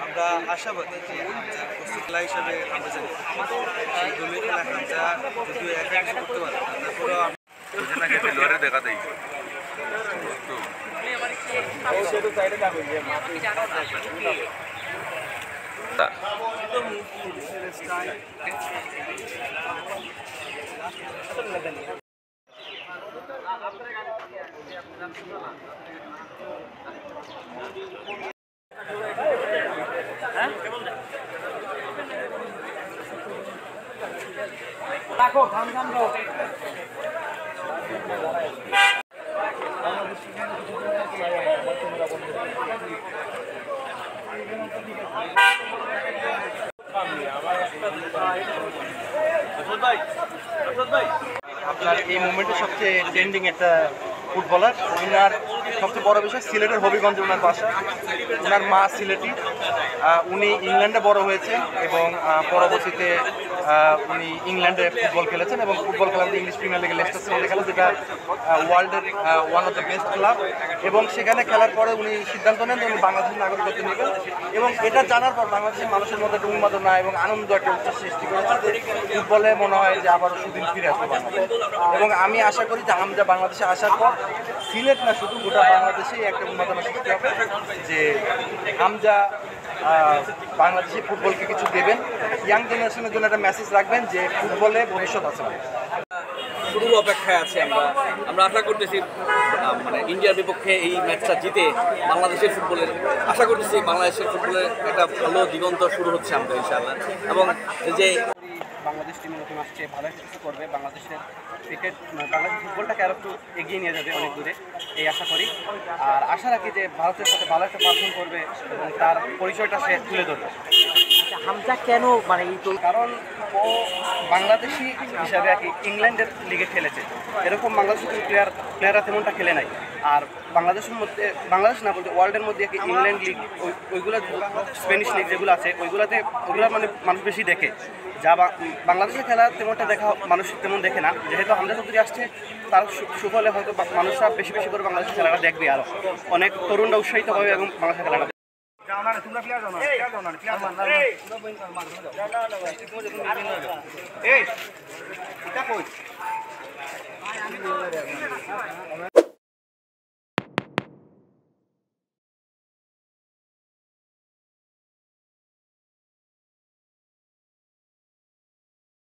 আমরা আশাবাদী যে হামজা খেলা হিসাবে আমরা জানি সেই দলীয় খেলা হামজা যদিও একা কিছু করতে পারে তারপরেও দেখা দেয় রাখো ঘাম ঘাম দাও আপনার এই মুভমেন্টে সবচেয়ে ট্রেন্ডিং একটা ফুটবলার। ওনার সবচেয়ে বড় বিষয় সিলেটের হবিগঞ্জে ওনার বাসা, ওনার মা সিলেটি। উনি ইংল্যান্ডে বড় হয়েছেন এবং পরবর্তীতে উনি ইংল্যান্ডে ফুটবল খেলেছেন এবং ফুটবল খেলার ইংলিশ প্রিমিয়ার লিগে লেস্টার সিটিতে খেলেন, যেটা ওয়ার্ল্ডের one of the best club. এবং সেখানে খেলার পরে উনি সিদ্ধান্ত নেন যে উনি বাংলাদেশের নাগরিকত্ব নেবেন এবং এটা জানার পর বাংলাদেশের মানুষের মধ্যে একটা উন্মাদনা এবং আনন্দ একটা উচ্ছ্বাস সৃষ্টি করেছে যে ফুটবলে মনে হয় যে আবারও সুদিন ফিরে আসবে বাংলাদেশ। এবং আমি আশা করি যে হামজা বাংলাদেশে আসার পর সিলেট না শুধু গোটা বাংলাদেশেই একটা উন্মাদনা সৃষ্টি হবে যে হামজা বাংলাদেশি ফুটবলকে কিছু দেবেন, ইয়াং জেনারেশনের জন্য একটা মেসেজ রাখবেন যে ফুটবলে ভবিষ্যৎ আছে। শুরুর অপেক্ষায় আছি আমরা আশা করতেছি মানে ইন্ডিয়ার বিপক্ষে এই ম্যাচটা জিতে বাংলাদেশের ফুটবলের আশা করতেছি বাংলাদেশের ফুটবলের একটা ভালো দিগন্ত শুরু হচ্ছে আমাদের ইনশাআল্লাহ। এবং যে বাংলাদেশ টিম নতুন আসছে, ভালো কিছু করবে, বাংলাদেশের ক্রিকেট বাংলাদেশ ফুটবলটাকে আরও একটু এগিয়ে নিয়ে যাবে অনেক দূরে, এই আশা করি। আর আশা রাখি যে ভারতের সাথে ভালো একটা পারফর্ম করবে এবং তার পরিচয়টা সে তুলে ধরবে। হামজা কেন মানে এই কারণ ও বাংলাদেশি হিসাবে আর কি ইংল্যান্ডের লিগে খেলেছে, এরকম বাংলাদেশি প্লেয়াররা তেমনটা খেলে নাই। আর বাংলাদেশের মধ্যে, বাংলাদেশ না বলতে ওয়ার্ল্ডের মধ্যে কি ইংল্যান্ড লিগ, ওইগুলো স্প্যানিশ লিগ যেগুলো আছে ওইগুলো মানে মানুষ বেশি দেখে, যা বাংলাদেশের খেলা তেমনটা দেখা মানুষ তেমন দেখে না। যেহেতু হামজা চৌধুরী আসছে তার সুফলে হয়তো মানুষরা বেশি বেশি করে বাংলাদেশের খেলাটা দেখবে, আরও অনেক তরুণরা উৎসাহিত হবে এবং বাংলাদেশের খেলাটা এই